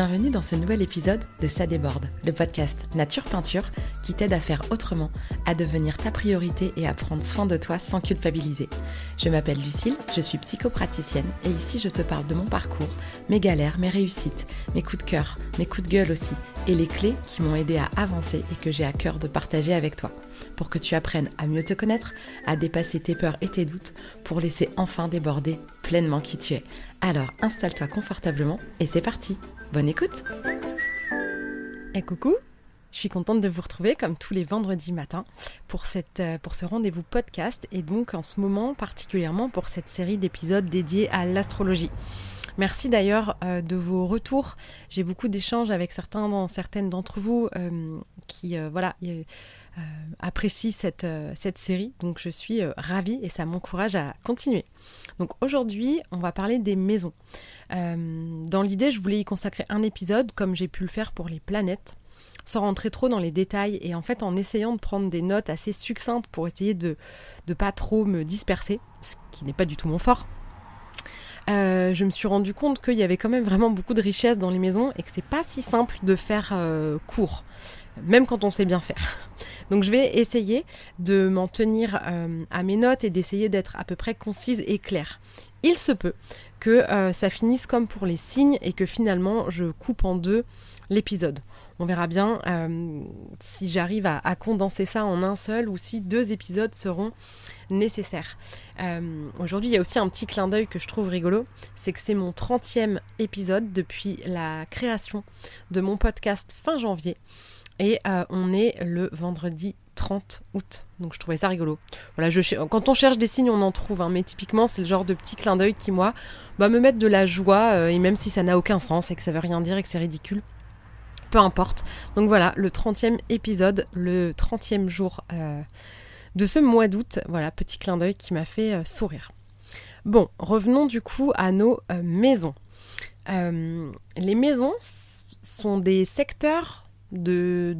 Bienvenue dans ce nouvel épisode de Ça déborde, le podcast Nature Peinture qui t'aide à faire autrement, à devenir ta priorité et à prendre soin de toi sans culpabiliser. Je m'appelle Lucille, je suis psychopraticienne et ici je te parle de mon parcours, mes galères, mes réussites, mes coups de cœur, mes coups de gueule aussi et les clés qui m'ont aidé à avancer et que j'ai à cœur de partager avec toi. Pour que tu apprennes à mieux te connaître, à dépasser tes peurs et tes doutes, pour laisser enfin déborder pleinement qui tu es. Alors installe-toi confortablement et c'est parti. Bonne écoute. Et coucou, je suis contente de vous retrouver comme tous les vendredis matins pour ce rendez-vous podcast et donc en ce moment particulièrement pour cette série d'épisodes dédiés à l'astrologie. Merci d'ailleurs de vos retours. J'ai beaucoup d'échanges avec certaines d'entre vous qui apprécient cette série. Donc je suis ravie et ça m'encourage à continuer. Donc aujourd'hui, on va parler des maisons. Dans l'idée, je voulais y consacrer un épisode comme j'ai pu le faire pour les planètes, sans rentrer trop dans les détails et en fait en essayant de prendre des notes assez succinctes pour essayer de pas trop me disperser, ce qui n'est pas du tout mon fort. Je me suis rendu compte qu'il y avait quand même vraiment beaucoup de richesse dans les maisons et que c'est pas si simple de faire court, même quand on sait bien faire. Donc je vais essayer de m'en tenir à mes notes et d'essayer d'être à peu près concise et claire. Il se peut que ça finisse comme pour les signes et que finalement je coupe en deux l'épisode. On verra bien si j'arrive à condenser ça en un seul ou si 2 épisodes seront nécessaires. Aujourd'hui, il y a aussi un petit clin d'œil que je trouve rigolo, c'est que c'est mon 30e épisode depuis la création de mon podcast fin janvier et on est le vendredi 30 août, donc je trouvais ça rigolo. Voilà, quand on cherche des signes, on en trouve, mais typiquement, c'est le genre de petit clin d'œil qui, moi, me mettent de la joie, et même si ça n'a aucun sens et que ça veut rien dire et que c'est ridicule, peu importe. Donc voilà, le 30e épisode, le 30e jour de ce mois d'août. Voilà, petit clin d'œil qui m'a fait sourire. Bon, revenons du coup à nos maisons. Les maisons sont des secteurs de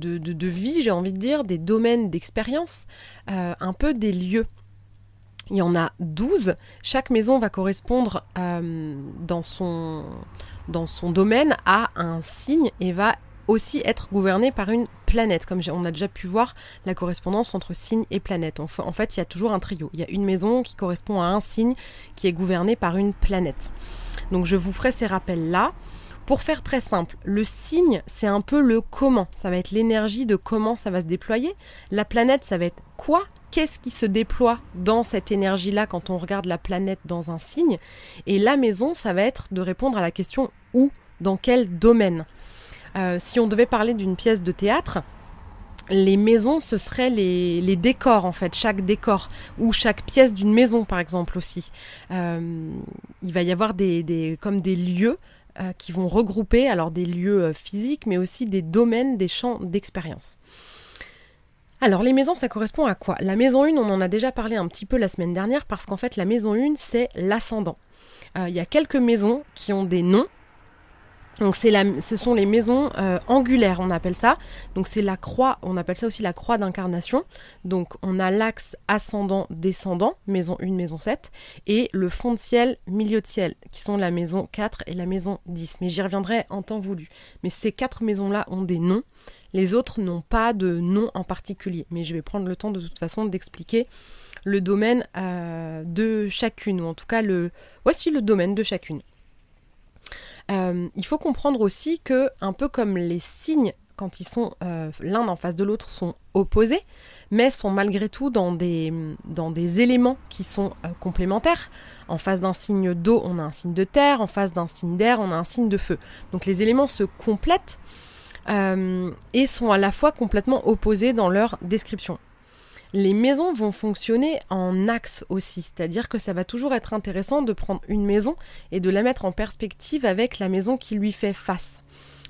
vie, j'ai envie de dire, des domaines d'expérience, un peu des lieux. Il y en a 12. Chaque maison va correspondre dans son domaine à un signe et va aussi être gouvernée par une planète. Comme on a déjà pu voir la correspondance entre signe et planète. En fait, il y a toujours un trio. Il y a une maison qui correspond à un signe qui est gouverné par une planète. Donc je vous ferai ces rappels-là. Pour faire très simple, le signe, c'est un peu le comment. Ça va être l'énergie de comment ça va se déployer. La planète, ça va être quoi ? Qu'est-ce qui se déploie dans cette énergie-là quand on regarde la planète dans un signe ? Et la maison, ça va être de répondre à la question où, dans quel domaine ? Si on devait parler d'une pièce de théâtre, les maisons, ce seraient les décors en fait, chaque décor, ou chaque pièce d'une maison par exemple aussi. Il va y avoir comme des lieux qui vont regrouper alors des lieux physiques, mais aussi des domaines, des champs d'expérience. Alors les maisons, ça correspond à quoi ? La maison 1, on en a déjà parlé un petit peu la semaine dernière, parce qu'en fait la maison 1, c'est l'ascendant. Il y a quelques maisons qui ont des noms. Donc ce sont les maisons angulaires, on appelle ça. Donc c'est la croix, on appelle ça aussi la croix d'incarnation. Donc on a l'axe ascendant-descendant, maison 1, maison 7, et le fond de ciel, milieu de ciel, qui sont la maison 4 et la maison 10. Mais j'y reviendrai en temps voulu. Mais ces 4 maisons-là ont des noms. Les autres n'ont pas de nom en particulier. Mais je vais prendre le temps de toute façon d'expliquer le domaine de chacune, ou en tout cas voici le domaine de chacune. Il faut comprendre aussi que, un peu comme les signes, quand ils sont l'un en face de l'autre, sont opposés, mais sont malgré tout dans des éléments qui sont complémentaires. En face d'un signe d'eau, on a un signe de terre, en face d'un signe d'air, on a un signe de feu. Donc les éléments se complètent et sont à la fois complètement opposés dans leur description. Les maisons vont fonctionner en axe aussi, c'est-à-dire que ça va toujours être intéressant de prendre une maison et de la mettre en perspective avec la maison qui lui fait face.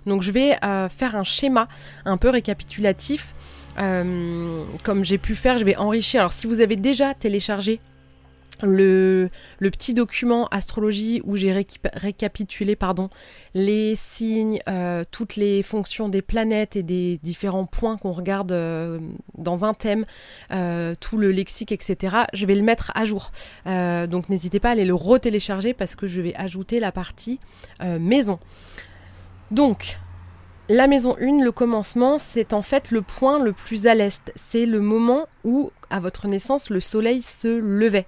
Donc je vais faire un schéma un peu récapitulatif, comme j'ai pu faire, je vais enrichir. Alors si vous avez déjà téléchargé le petit document astrologie où j'ai récapitulé les signes, toutes les fonctions des planètes et des différents points qu'on regarde dans un thème, tout le lexique, etc. Je vais le mettre à jour. Donc n'hésitez pas à aller le retélécharger parce que je vais ajouter la partie maison. Donc, la maison 1, le commencement, c'est en fait le point le plus à l'est. C'est le moment où, à votre naissance, le soleil se levait.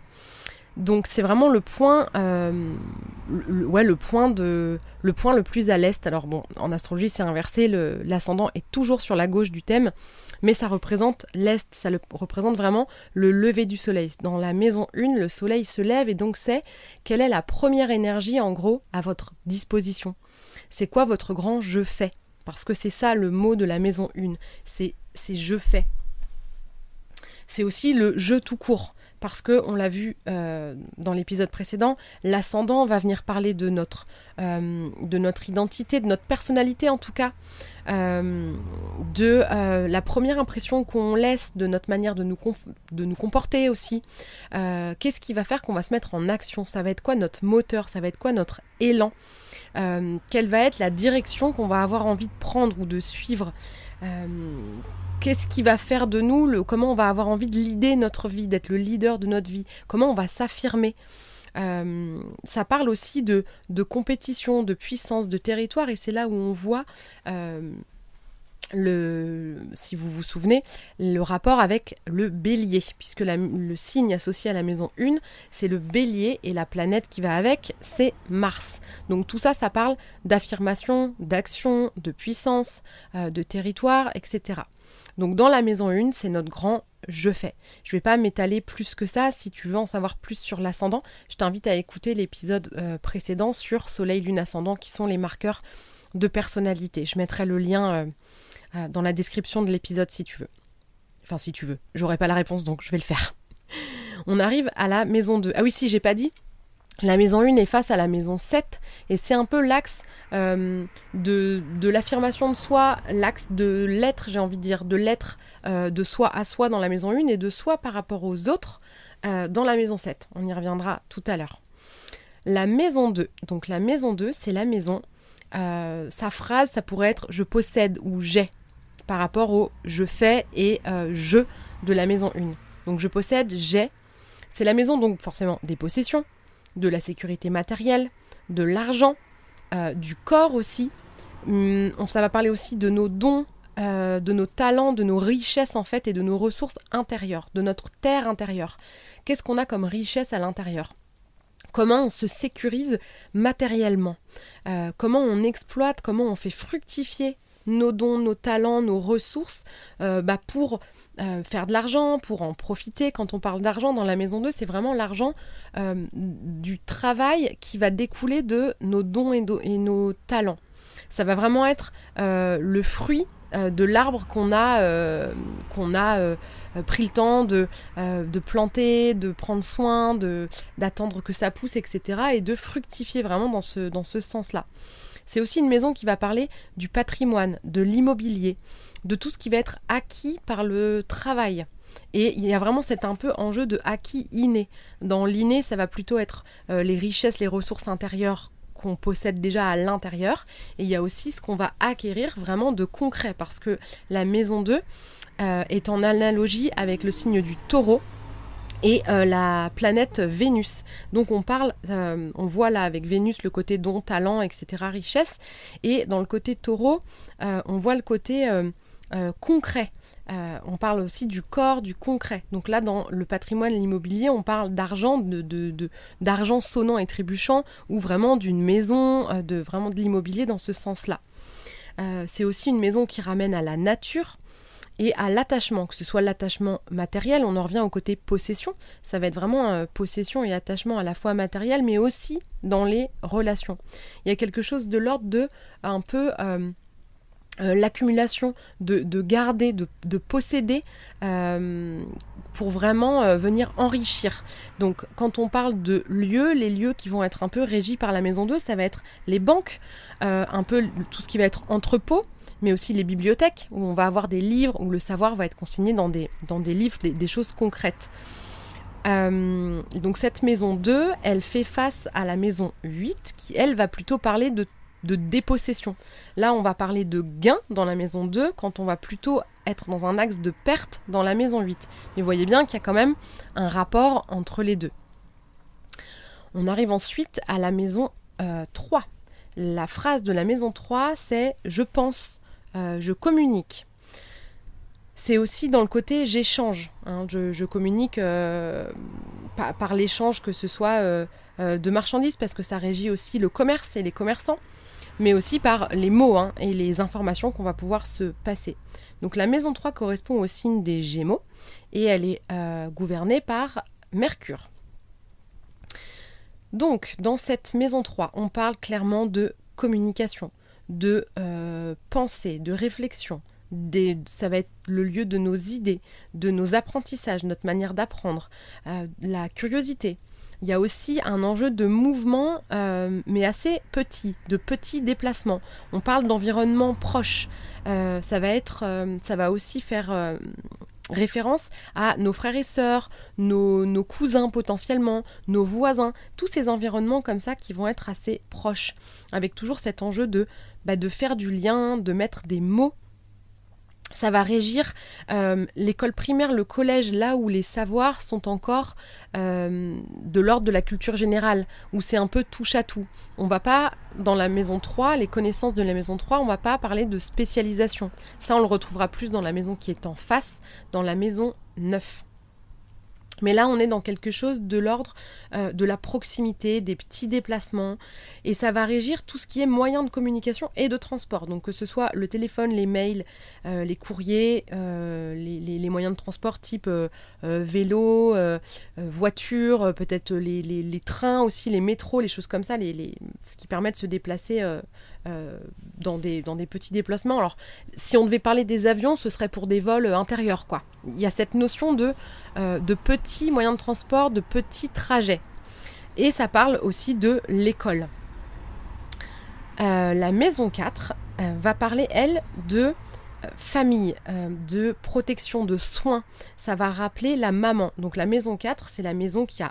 Donc c'est vraiment le point, le point le plus à l'est. Alors bon, en astrologie c'est inversé, l'ascendant est toujours sur la gauche du thème, mais ça représente l'est, représente vraiment le lever du soleil. Dans la maison 1, le soleil se lève et donc c'est quelle est la première énergie en gros à votre disposition. C'est quoi votre grand je fais ? Parce que c'est ça le mot de la maison 1, c'est je fais. C'est aussi le je tout court. Parce qu'on l'a vu dans l'épisode précédent, l'ascendant va venir parler de notre identité, de notre personnalité en tout cas, de la première impression qu'on laisse, de notre manière de nous comporter aussi. Qu'est-ce qui va faire qu'on va se mettre en action ? Ça va être quoi notre moteur ? Ça va être quoi notre élan ? Quelle va être la direction qu'on va avoir envie de prendre ou de suivre ? Qu'est-ce qui va faire de nous, comment on va avoir envie de leader notre vie, d'être le leader de notre vie, comment on va s'affirmer. Ça parle aussi de compétition, de puissance, de territoire, et c'est là où on voit, si vous vous souvenez, le rapport avec le bélier, puisque le signe associé à la maison 1, c'est le bélier, et la planète qui va avec, c'est Mars. Donc tout ça, ça parle d'affirmation, d'action, de puissance, de territoire, etc. Donc dans la maison 1, c'est notre grand je fais. Je ne vais pas m'étaler plus que ça. Si tu veux en savoir plus sur l'ascendant, je t'invite à écouter l'épisode précédent sur Soleil, Lune, Ascendant, qui sont les marqueurs de personnalité. Je mettrai le lien dans la description de l'épisode si tu veux. Enfin, si tu veux. J'aurai pas la réponse, donc je vais le faire. On arrive à la maison 2. Ah oui, si, j'ai pas dit. La maison 1 est face à la maison 7 et c'est un peu l'axe de l'affirmation de soi, l'axe de l'être, j'ai envie de dire, de l'être de soi à soi dans la maison 1 et de soi par rapport aux autres dans la maison 7. On y reviendra tout à l'heure. La maison 2, donc la maison 2, c'est la maison, sa phrase, ça pourrait être « je possède » ou « j'ai » par rapport au « je fais » et « je » de la maison 1. Donc je possède, j'ai, c'est la maison donc forcément des possessions, de la sécurité matérielle, de l'argent, du corps aussi. Ça va parler aussi de nos dons, de nos talents, de nos richesses en fait et de nos ressources intérieures, de notre terre intérieure. Qu'est-ce qu'on a comme richesse à l'intérieur ? Comment on se sécurise matériellement ? Comment on exploite, comment on fait fructifier nos dons, nos talents, nos ressources pour faire de l'argent, pour en profiter. Quand on parle d'argent dans la maison 2, c'est vraiment l'argent du travail qui va découler de nos dons et nos talents. Ça va vraiment être le fruit de l'arbre qu'on a pris le temps de planter, de prendre soin, d'attendre que ça pousse, etc. et de fructifier vraiment dans ce sens-là. C'est aussi une maison qui va parler du patrimoine, de l'immobilier, de tout ce qui va être acquis par le travail. Et il y a vraiment cet un peu enjeu de acquis inné. Dans l'inné, ça va plutôt être les richesses, les ressources intérieures qu'on possède déjà à l'intérieur. Et il y a aussi ce qu'on va acquérir vraiment de concret, parce que la maison 2 est en analogie avec le signe du taureau, et la planète Vénus. Donc on voit là avec Vénus le côté don, talent, etc., richesse. Et dans le côté taureau, on voit le côté concret. On parle aussi du corps, du concret. Donc là, dans le patrimoine, l'immobilier, on parle d'argent, d'argent sonnant et trébuchant, ou vraiment d'une maison, vraiment de l'immobilier dans ce sens-là. C'est aussi une maison qui ramène à la nature, et à l'attachement, que ce soit l'attachement matériel, on en revient au côté possession, ça va être vraiment possession et attachement à la fois matériel, mais aussi dans les relations. Il y a quelque chose de l'ordre de un peu l'accumulation, de garder, de posséder pour vraiment venir enrichir. Donc quand on parle de lieux, les lieux qui vont être un peu régis par la maison 2, ça va être les banques, un peu tout ce qui va être entrepôt, mais aussi les bibliothèques, où on va avoir des livres, où le savoir va être consigné dans des livres, des choses concrètes. Donc cette maison 2, elle fait face à la maison 8, qui elle va plutôt parler de dépossession. Là, on va parler de gain dans la maison 2, quand on va plutôt être dans un axe de perte dans la maison 8. Mais vous voyez bien qu'il y a quand même un rapport entre les deux. On arrive ensuite à la maison 3. La phrase de la maison 3, c'est « je pense »,« je communique ». C'est aussi dans le côté « j'échange ». Je communique par l'échange, que ce soit de marchandises, parce que ça régit aussi le commerce et les commerçants, mais aussi par les mots et les informations qu'on va pouvoir se passer. Donc la maison 3 correspond au signe des Gémeaux, et elle est gouvernée par Mercure. Donc, dans cette maison 3, on parle clairement de communication, de pensée, de réflexion. Ça va être le lieu de nos idées, de nos apprentissages, notre manière d'apprendre, la curiosité. Il y a aussi un enjeu de mouvement, mais assez petit, de petits déplacements. On parle d'environnement proche. Ça va aussi faire référence à nos frères et sœurs, nos cousins potentiellement, nos voisins, tous ces environnements comme ça qui vont être assez proches, avec toujours cet enjeu de faire du lien, de mettre des mots. Ça va régir l'école primaire, le collège, là où les savoirs sont encore de l'ordre de la culture générale, où c'est un peu touche à tout. On va pas, dans la maison 3, les connaissances de la maison 3, on va pas parler de spécialisation. Ça, on le retrouvera plus dans la maison qui est en face, dans la maison 9. Mais là, on est dans quelque chose de l'ordre de la proximité, des petits déplacements. Et ça va régir tout ce qui est moyen de communication et de transport. Donc que ce soit le téléphone, les mails, les courriers, les moyens de transport type vélo, voiture, peut-être les trains aussi, les métros, les choses comme ça, ce qui permet de se déplacer dans des petits déplacements. Alors, si on devait parler des avions, ce serait pour des vols intérieurs, quoi. Il y a cette notion de petits moyens de transport, de petits trajets. Et ça parle aussi de l'école. La maison 4 va parler, elle, de famille, de protection, de soins. Ça va rappeler la maman. Donc la maison 4, c'est la maison qui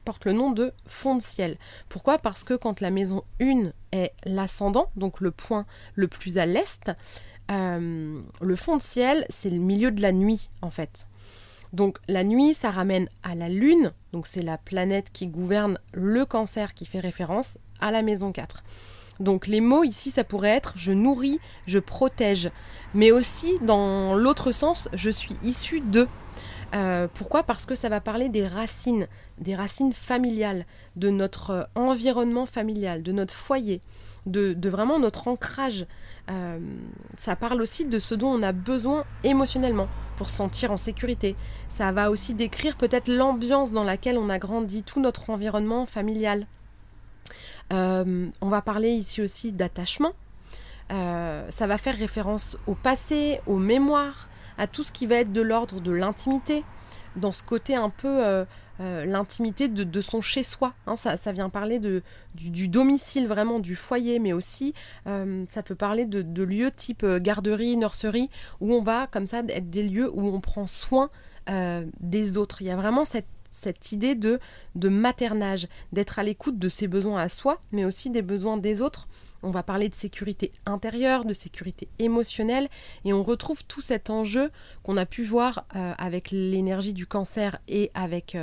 porte le nom de fond de ciel. Pourquoi ? Parce que quand la maison 1 est l'ascendant, donc le point le plus à l'est, le fond de ciel, c'est le milieu de la nuit, en fait. Donc la nuit, ça ramène à la lune, donc c'est la planète qui gouverne le cancer qui fait référence à la maison 4. Donc les mots ici, ça pourrait être « je nourris »,« je protège », mais aussi dans l'autre sens, « je suis issu de ». Pourquoi ? Parce que ça va parler des racines familiales, de notre environnement familial, de notre foyer, de vraiment notre ancrage. Ça parle aussi de ce dont on a besoin émotionnellement pour se sentir en sécurité. Ça va aussi décrire peut-être l'ambiance dans laquelle on a grandi, tout notre environnement familial. On va parler ici aussi d'attachement. Ça va faire référence au passé, aux mémoires, à tout ce qui va être de l'ordre de l'intimité, dans ce côté un peu l'intimité de son chez-soi. Ça vient parler du domicile, vraiment du foyer, mais aussi ça peut parler de lieux type garderie, nurserie, où on va comme ça être des lieux où on prend soin des autres. Il y a vraiment cette idée de maternage, d'être à l'écoute de ses besoins à soi, mais aussi des besoins des autres. On va parler de sécurité intérieure, de sécurité émotionnelle, et on retrouve tout cet enjeu qu'on a pu voir avec l'énergie du cancer et avec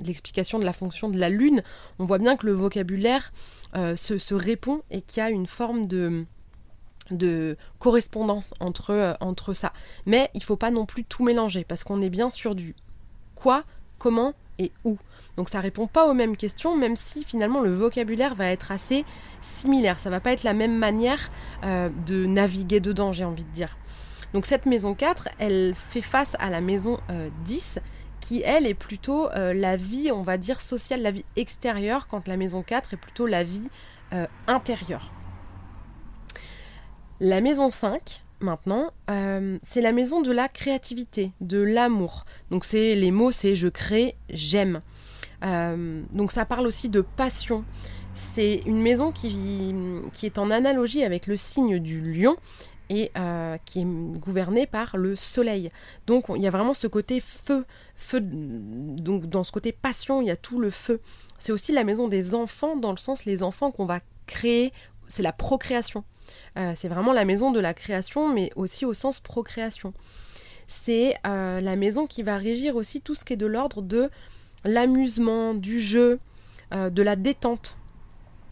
l'explication de la fonction de la lune. On voit bien que le vocabulaire se répond et qu'il y a une forme de correspondance entre ça. Mais il ne faut pas non plus tout mélanger, parce qu'on est bien sur du quoi, comment et où. Donc ça répond pas aux mêmes questions, même si finalement le vocabulaire va être assez similaire. Ça va pas être la même manière de naviguer dedans, j'ai envie de dire. Donc cette maison 4, elle fait face à la maison 10, qui elle est plutôt la vie, on va dire, sociale, la vie extérieure, quand la maison 4 est plutôt la vie intérieure. La maison 5, maintenant, c'est la maison de la créativité, de l'amour. Donc les mots, c'est je crée, j'aime. Donc ça parle aussi de passion. C'est une maison qui est en analogie avec le signe du lion et qui est gouvernée par le soleil. Donc il y a vraiment ce côté feu. Donc dans ce côté passion, il y a tout le feu. C'est aussi la maison des enfants, dans le sens les enfants qu'on va créer, c'est la procréation. C'est vraiment la maison de la création, mais aussi au sens procréation. C'est la maison qui va régir aussi tout ce qui est de l'ordre de l'amusement, du jeu, de la détente.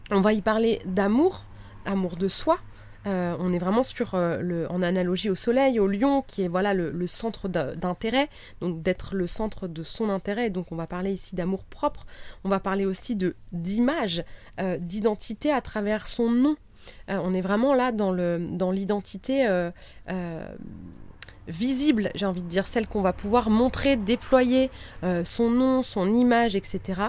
On va y parler d'amour, amour de soi. On est vraiment en analogie au soleil, au lion, qui est voilà le centre d'intérêt, donc d'être le centre de son intérêt. Donc on va parler ici d'amour propre, on va parler aussi d'image, d'identité à travers son nom. On est vraiment là dans l'identité visible, j'ai envie de dire, celle qu'on va pouvoir montrer, déployer, son nom, son image, etc.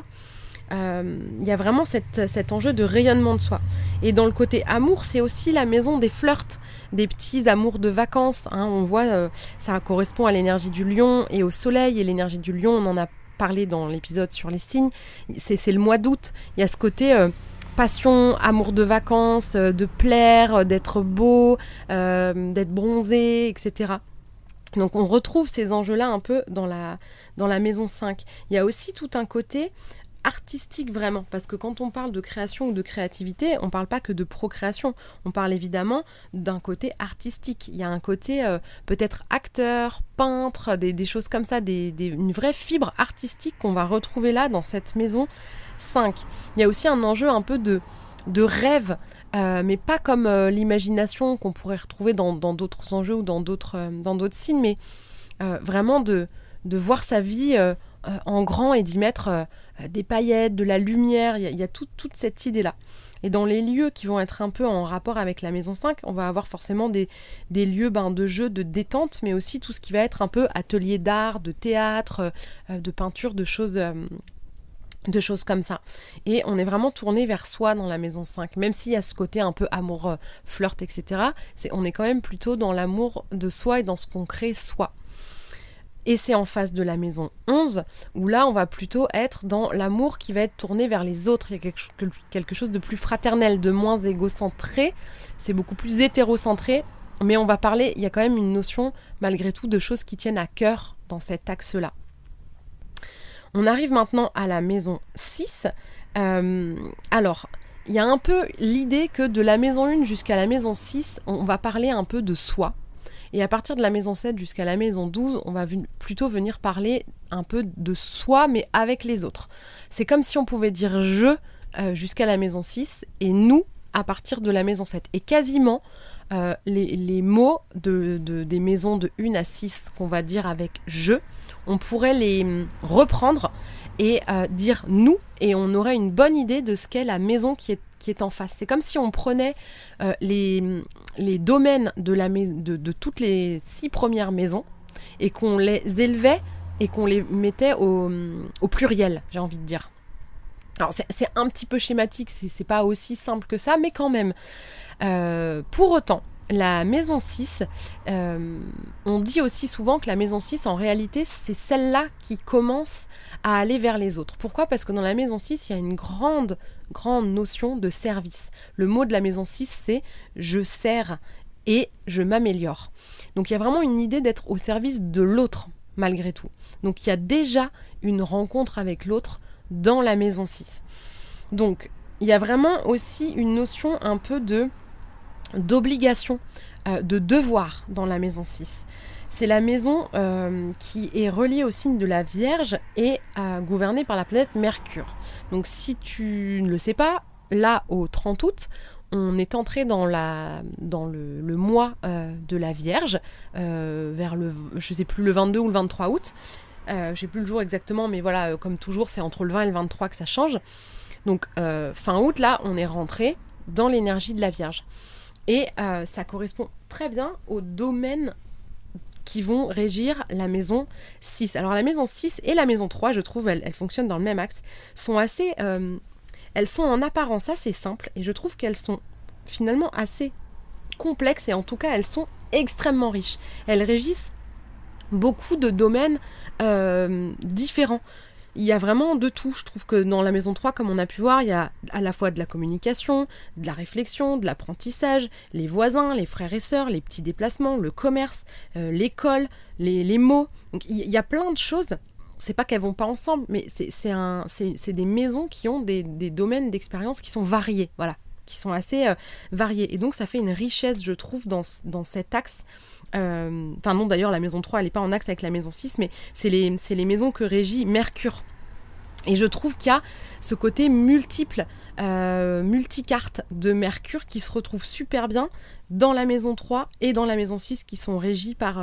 Il y a vraiment cet enjeu de rayonnement de soi. Et dans le côté amour, c'est aussi la maison des flirts, des petits amours de vacances. On voit, ça correspond à l'énergie du lion et au soleil. Et l'énergie du lion, on en a parlé dans l'épisode sur les signes. C'est le mois d'août. Il y a ce côté passion, amour de vacances, de plaire, d'être beau, d'être bronzé, etc. Donc on retrouve ces enjeux-là un peu dans la maison 5. Il y a aussi tout un côté artistique vraiment, parce que quand on parle de création ou de créativité, on parle pas que de procréation, on parle évidemment d'un côté artistique. Il y a un côté peut-être acteur, peintre, des choses comme ça, une vraie fibre artistique qu'on va retrouver là dans cette maison 5. Il y a aussi un enjeu un peu de rêve, mais pas comme l'imagination qu'on pourrait retrouver dans d'autres enjeux ou dans d'autres signes, mais vraiment de voir sa vie en grand et d'y mettre des paillettes, de la lumière. Il y a toute cette idée-là. Et dans les lieux qui vont être un peu en rapport avec la maison 5, on va avoir forcément des lieux de jeu, de détente, mais aussi tout ce qui va être un peu atelier d'art, de théâtre, de peinture, de choses comme ça. Et on est vraiment tourné vers soi dans la maison 5, même s'il y a ce côté un peu amour, flirt, etc. On est quand même plutôt dans l'amour de soi et dans ce qu'on crée soi. Et c'est en face de la maison 11, où là, on va plutôt être dans l'amour qui va être tourné vers les autres. Il y a quelque chose de plus fraternel, de moins égocentré. C'est beaucoup plus hétérocentré. Mais on va parler, il y a quand même une notion, malgré tout, de choses qui tiennent à cœur dans cet axe-là. On arrive maintenant à la maison 6. Alors, il y a un peu l'idée que de la maison 1 jusqu'à la maison 6, on va parler un peu de soi. Et à partir de la maison 7 jusqu'à la maison 12, on va plutôt venir parler un peu de soi, mais avec les autres. C'est comme si on pouvait dire « je » jusqu'à la maison 6 et « nous » à partir de la maison 7. Et quasiment, les mots des maisons de 1 à 6 qu'on va dire avec « je », on pourrait les reprendre et dire « nous » et on aurait une bonne idée de ce qu'est la maison qui est en face. C'est comme si on prenait les domaines de toutes les 6 premières maisons et qu'on les élevait et qu'on les mettait au pluriel, j'ai envie de dire. Alors c'est un petit peu schématique, c'est pas aussi simple que ça, mais quand même. Pour autant, la maison 6, on dit aussi souvent que la maison 6, en réalité, c'est celle-là qui commence à aller vers les autres. Pourquoi ? Parce que dans la maison 6, il y a une grande notion de service. Le mot de la maison 6, c'est « je sers et je m'améliore ». Donc il y a vraiment une idée d'être au service de l'autre, malgré tout. Donc il y a déjà une rencontre avec l'autre dans la maison 6. Donc il y a vraiment aussi une notion un peu d'obligation, de devoir dans la maison 6. C'est la maison qui est reliée au signe de la Vierge et gouvernée par la planète Mercure. Donc si tu ne le sais pas, là au 30 août, on est entré dans le mois de la Vierge, vers je sais plus, le 22 ou le 23 août. Je sais plus le jour exactement, mais voilà, comme toujours, c'est entre le 20 et le 23 que ça change. Donc fin août, là, on est rentré dans l'énergie de la Vierge. Et ça correspond très bien aux domaines qui vont régir la maison 6. Alors la maison 6 et la maison 3, je trouve, elles fonctionnent dans le même axe, sont assez... elles sont en apparence assez simples, et je trouve qu'elles sont finalement assez complexes, et en tout cas, elles sont extrêmement riches. Elles régissent beaucoup de domaines différents. Il y a vraiment de tout. Je trouve que dans la maison 3, comme on a pu voir, il y a à la fois de la communication, de la réflexion, de l'apprentissage, les voisins, les frères et sœurs, les petits déplacements, le commerce, l'école, les mots. Donc il y a plein de choses. C'est pas qu'elles vont pas ensemble, mais c'est des maisons qui ont des domaines d'expérience qui sont variés, voilà, qui sont assez variés. Et donc ça fait une richesse, je trouve, dans cet axe. Enfin non, d'ailleurs la maison 3 elle n'est pas en axe avec la maison 6, mais c'est les maisons que régit Mercure. Et je trouve qu'il y a ce côté multicarte de Mercure qui se retrouve super bien dans la maison 3 et dans la maison 6 qui sont régies par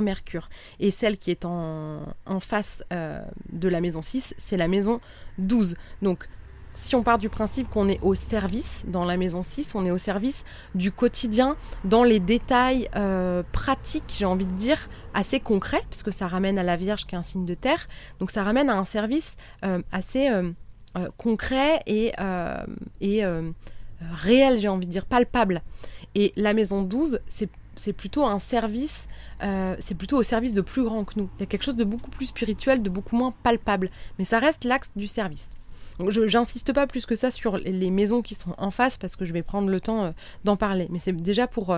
Mercure. Et celle qui est en face de la maison 6, c'est la maison 12. Donc, si on part du principe qu'on est au service dans la maison 6, on est au service du quotidien, dans les détails pratiques, j'ai envie de dire, assez concrets, puisque ça ramène à la Vierge qui est un signe de terre, donc ça ramène à un service assez concret et réel, j'ai envie de dire, palpable. Et la maison 12, c'est plutôt un service, c'est plutôt au service de plus grand que nous. Il y a quelque chose de beaucoup plus spirituel, de beaucoup moins palpable, mais ça reste l'axe du service. Donc j'insiste pas plus que ça sur les maisons qui sont en face parce que je vais prendre le temps d'en parler. Mais c'est déjà pour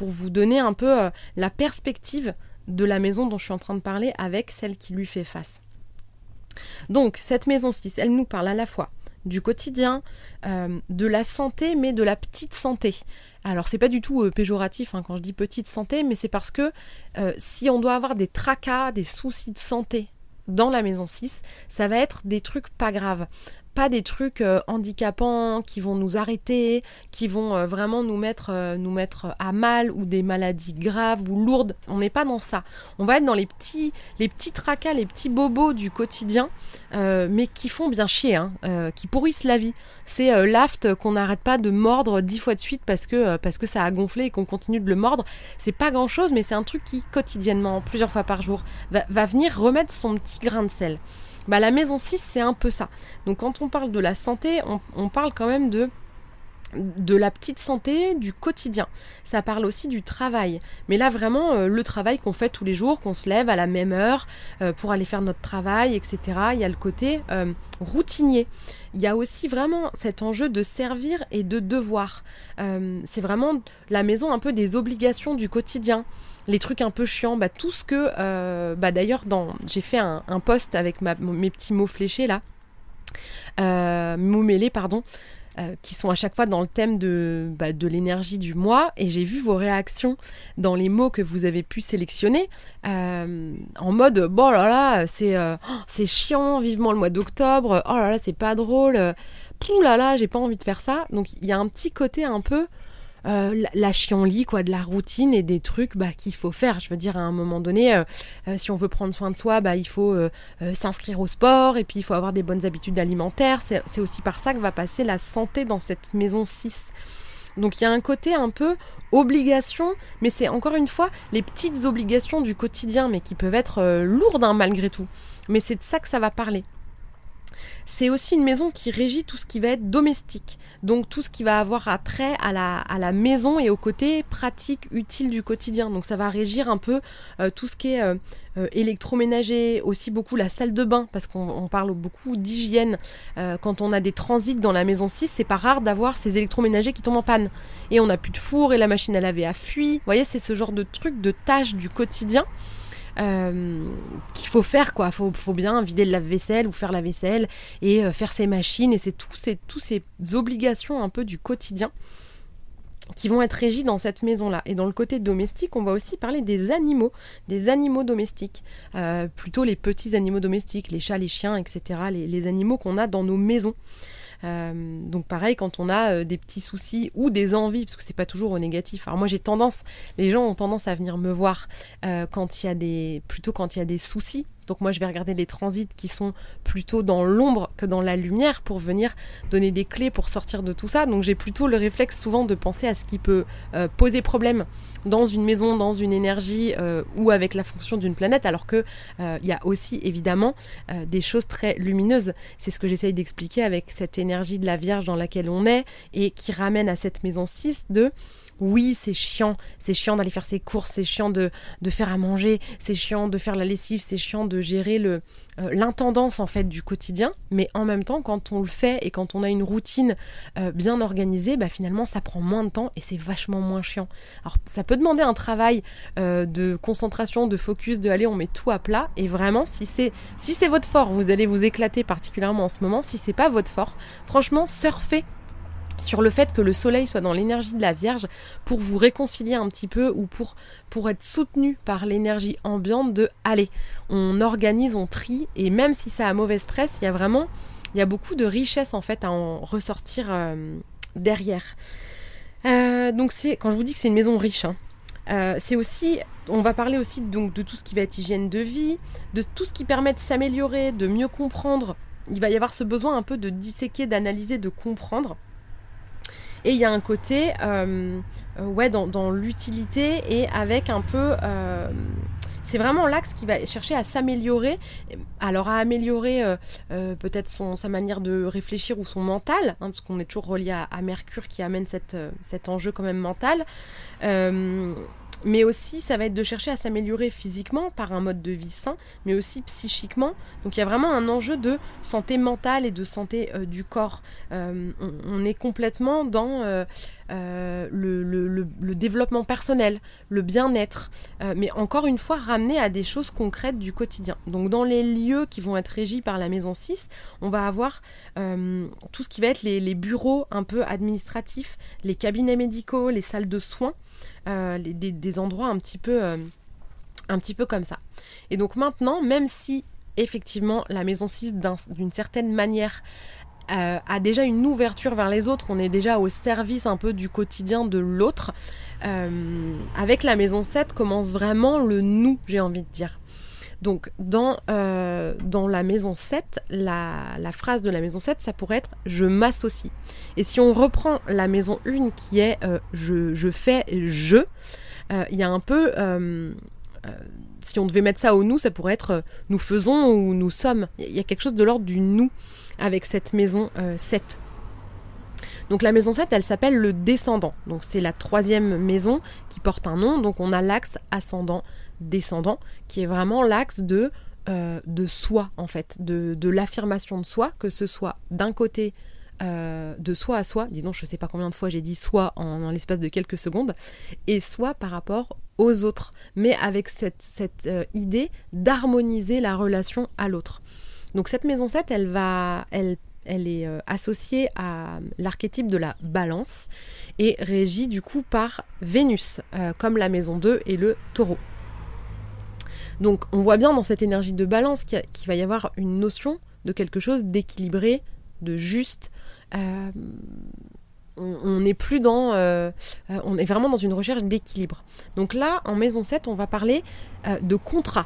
vous donner un peu la perspective de la maison dont je suis en train de parler avec celle qui lui fait face. Donc cette maison 6, elle nous parle à la fois du quotidien, de la santé, mais de la petite santé. Alors c'est pas du tout péjoratif quand je dis petite santé, mais c'est parce que si on doit avoir des tracas, des soucis de santé dans la maison 6, ça va être des trucs pas graves. Pas des trucs handicapants qui vont nous arrêter, qui vont vraiment nous mettre à mal, ou des maladies graves ou lourdes. On n'est pas dans ça. On va être dans les petits tracas, les petits bobos du quotidien, mais qui font bien chier, qui pourrissent la vie. C'est l'aft qu'on n'arrête pas de mordre 10 fois de suite parce que ça a gonflé et qu'on continue de le mordre. C'est pas grand chose, mais c'est un truc qui quotidiennement, plusieurs fois par jour, va venir remettre son petit grain de sel. La maison 6, c'est un peu ça. Donc quand on parle de la santé, on parle quand même de la petite santé, du quotidien. Ça parle aussi du travail. Mais là, vraiment, le travail qu'on fait tous les jours, qu'on se lève à la même heure pour aller faire notre travail, etc. Il y a le côté routinier. Il y a aussi vraiment cet enjeu de servir et de devoir. C'est vraiment la maison un peu des obligations du quotidien. Les trucs un peu chiants, tout ce que... d'ailleurs, j'ai fait un post avec mes petits mots fléchés, là. Mots mêlés, pardon. Qui sont à chaque fois dans le thème de l'énergie du mois, et j'ai vu vos réactions dans les mots que vous avez pu sélectionner, en mode bon là là, c'est chiant, vivement le mois d'octobre, oh là là, c'est pas drôle, pouh là là, j'ai pas envie de faire ça. Donc il y a un petit côté un peu la chienlit, quoi, de la routine et des trucs qu'il faut faire. Je veux dire, à un moment donné, si on veut prendre soin de soi, il faut s'inscrire au sport, et puis il faut avoir des bonnes habitudes alimentaires. C'est aussi par ça que va passer la santé dans cette maison 6. Donc il y a un côté un peu obligation, mais c'est encore une fois les petites obligations du quotidien, mais qui peuvent être lourdes malgré tout. Mais c'est de ça que ça va parler. C'est aussi une maison qui régit tout ce qui va être domestique, donc tout ce qui va avoir attrait à la maison et au côté pratique, utile du quotidien. Donc ça va régir un peu tout ce qui est électroménager, aussi beaucoup la salle de bain, parce qu'on parle beaucoup d'hygiène. Quand on a des transits dans la maison 6, c'est pas rare d'avoir ces électroménagers qui tombent en panne. Et on n'a plus de four, et la machine à laver a fui. Vous voyez, c'est ce genre de trucs, de tâches du quotidien qu'il faut faire, quoi. Faut bien vider le lave-vaisselle ou faire la vaisselle et faire ses machines, et c'est tous ces obligations un peu du quotidien qui vont être régies dans cette maison-là. Et dans le côté domestique, on va aussi parler des animaux domestiques, plutôt les petits animaux domestiques, les chats, les chiens, etc., les animaux qu'on a dans nos maisons. Donc pareil, quand on a des petits soucis ou des envies, parce que c'est pas toujours au négatif. Alors moi les gens ont tendance à venir me voir quand il y a des soucis. Donc moi je vais regarder les transits qui sont plutôt dans l'ombre que dans la lumière pour venir donner des clés pour sortir de tout ça. Donc j'ai plutôt le réflexe souvent de penser à ce qui peut poser problème dans une maison, dans une énergie ou avec la fonction d'une planète, alors que il y a aussi évidemment des choses très lumineuses. C'est ce que j'essaye d'expliquer avec cette énergie de la Vierge dans laquelle on est et qui ramène à cette maison 6 de... Oui, c'est chiant d'aller faire ses courses, c'est chiant de faire à manger, c'est chiant de faire la lessive, c'est chiant de gérer l'intendance en fait du quotidien, mais en même temps quand on le fait et quand on a une routine bien organisée, finalement ça prend moins de temps et c'est vachement moins chiant. Alors ça peut demander un travail de concentration, de focus, de aller on met tout à plat, et vraiment si c'est votre fort, vous allez vous éclater particulièrement en ce moment. Si c'est pas votre fort, franchement surfez sur le fait que le soleil soit dans l'énergie de la Vierge pour vous réconcilier un petit peu ou pour être soutenu par l'énergie ambiante de « allez, on organise, on trie » et même si ça a mauvaise presse, il y a beaucoup de richesse en fait à en ressortir derrière. Donc quand je vous dis que c'est une maison riche, c'est aussi, on va parler aussi donc de tout ce qui va être hygiène de vie, de tout ce qui permet de s'améliorer, de mieux comprendre. Il va y avoir ce besoin un peu de disséquer, d'analyser, de comprendre. Et il y a un côté dans l'utilité et avec un peu... c'est vraiment l'axe qui va chercher à s'améliorer. Alors à améliorer peut-être sa manière de réfléchir ou son mental, parce qu'on est toujours relié à Mercure qui amène cet enjeu quand même mental. Mais aussi, ça va être de chercher à s'améliorer physiquement par un mode de vie sain, mais aussi psychiquement. Donc il y a vraiment un enjeu de santé mentale et de santé du corps. On est complètement dans le développement personnel, le bien-être, mais encore une fois ramené à des choses concrètes du quotidien. Donc dans les lieux qui vont être régis par la maison 6, on va avoir tout ce qui va être les bureaux un peu administratifs, les cabinets médicaux, les salles de soins, des endroits un petit peu comme ça. Et donc maintenant, même si effectivement la maison 6 d'une certaine manière a déjà une ouverture vers les autres, on est déjà au service un peu du quotidien de l'autre, avec la maison 7 commence vraiment le nous, j'ai envie de dire. Donc dans la maison 7, la phrase de la maison 7, ça pourrait être « je m'associe ». Et si on reprend la maison 1 qui est « je fais, je », il y a un peu... si on devait mettre ça au nous, ça pourrait être « nous faisons » ou « nous sommes ». Il y a quelque chose de l'ordre du « nous » avec cette maison 7. Donc la maison 7, elle s'appelle le descendant. Donc c'est la 3e maison qui porte un nom. Donc on a l'axe ascendant-descendant qui est vraiment l'axe de soi en fait, de l'affirmation de soi, que ce soit d'un côté de soi à soi, dis donc je sais pas combien de fois j'ai dit soi en l'espace de quelques secondes, et soi par rapport aux autres, mais avec cette idée d'harmoniser la relation à l'autre. Donc cette maison 7, elle est associée à l'archétype de la balance et régie du coup par Vénus, comme la maison 2 et le taureau. Donc on voit bien dans cette énergie de balance qu'il va y avoir une notion de quelque chose d'équilibré, de juste. On n'est plus dans... on est vraiment dans une recherche d'équilibre. Donc là, en maison 7, on va parler de contrat.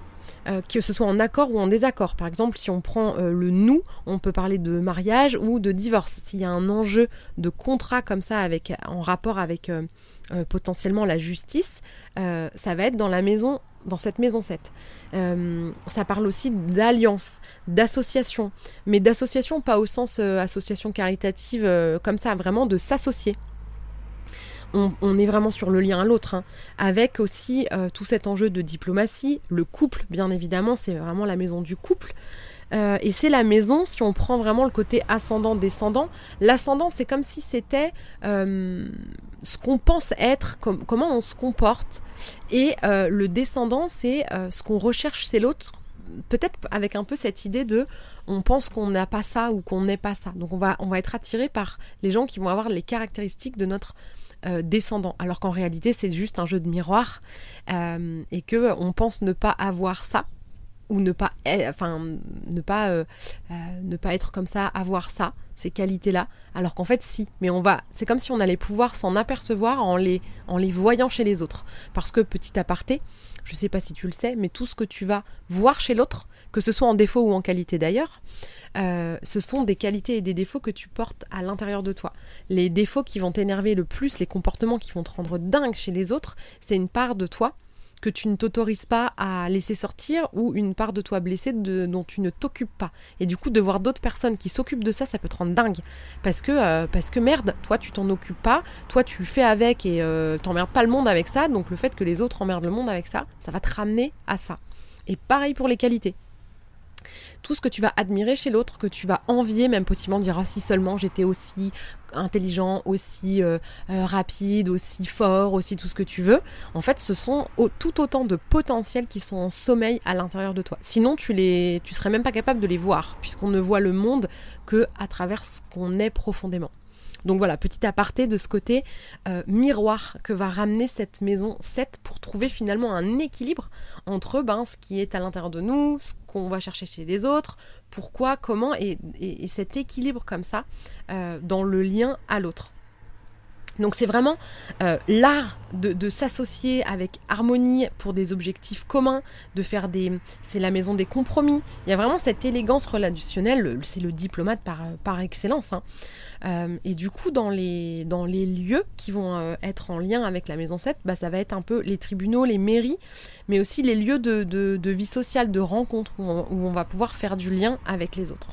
Que ce soit en accord ou en désaccord. Par exemple, si on prend le nous, on peut parler de mariage ou de divorce. S'il y a un enjeu de contrat comme ça en rapport avec potentiellement la justice, ça va être dans cette maison 7. Ça parle aussi d'alliance, d'association, mais d'association pas au sens association caritative comme ça, vraiment de s'associer. On est vraiment sur le lien à l'autre, avec aussi tout cet enjeu de diplomatie, le couple, bien évidemment, c'est vraiment la maison du couple. Et c'est la maison, si on prend vraiment le côté ascendant-descendant, l'ascendant, c'est comme si c'était ce qu'on pense être, comment on se comporte, et le descendant, c'est ce qu'on recherche chez l'autre, peut-être avec un peu cette idée de on pense qu'on n'a pas ça ou qu'on n'est pas ça. Donc on va être attiré par les gens qui vont avoir les caractéristiques de notre descendant, alors qu'en réalité c'est juste un jeu de miroir et que on pense ne pas avoir ça ou ne pas être comme ça, avoir ça, ces qualités-là, alors qu'en fait si, mais c'est comme si on allait pouvoir s'en apercevoir en les voyant chez les autres, parce que petit aparté, je sais pas si tu le sais, mais tout ce que tu vas voir chez l'autre, que ce soit en défaut ou en qualité d'ailleurs, ce sont des qualités et des défauts que tu portes à l'intérieur de toi. Les défauts qui vont t'énerver le plus, les comportements qui vont te rendre dingue chez les autres, c'est une part de toi que tu ne t'autorises pas à laisser sortir ou une part de toi blessée dont tu ne t'occupes pas. Et du coup, de voir d'autres personnes qui s'occupent de ça, ça peut te rendre dingue. Parce que merde, toi tu t'en occupes pas, toi tu fais avec et t'emmerdes pas le monde avec ça, donc le fait que les autres emmerdent le monde avec ça, ça va te ramener à ça. Et pareil pour les qualités. Tout ce que tu vas admirer chez l'autre, que tu vas envier, même possiblement dire « Ah, si seulement j'étais aussi intelligent, aussi rapide, aussi fort, aussi tout ce que tu veux », en fait, ce sont tout autant de potentiels qui sont en sommeil à l'intérieur de toi. Sinon, tu serais même pas capable de les voir, puisqu'on ne voit le monde qu'à travers ce qu'on est profondément. Donc voilà, petit aparté de ce côté miroir que va ramener cette maison 7 pour trouver finalement un équilibre entre ce qui est à l'intérieur de nous, ce qu'on va chercher chez les autres, pourquoi, comment, et cet équilibre comme ça dans le lien à l'autre. Donc c'est vraiment l'art de s'associer avec harmonie pour des objectifs communs, de faire c'est la maison des compromis. Il y a vraiment cette élégance relationnelle, c'est le diplomate par excellence. Et du coup, dans les lieux qui vont être en lien avec la maison 7, ça va être un peu les tribunaux, les mairies, mais aussi les lieux de vie sociale, de rencontres, où on va pouvoir faire du lien avec les autres.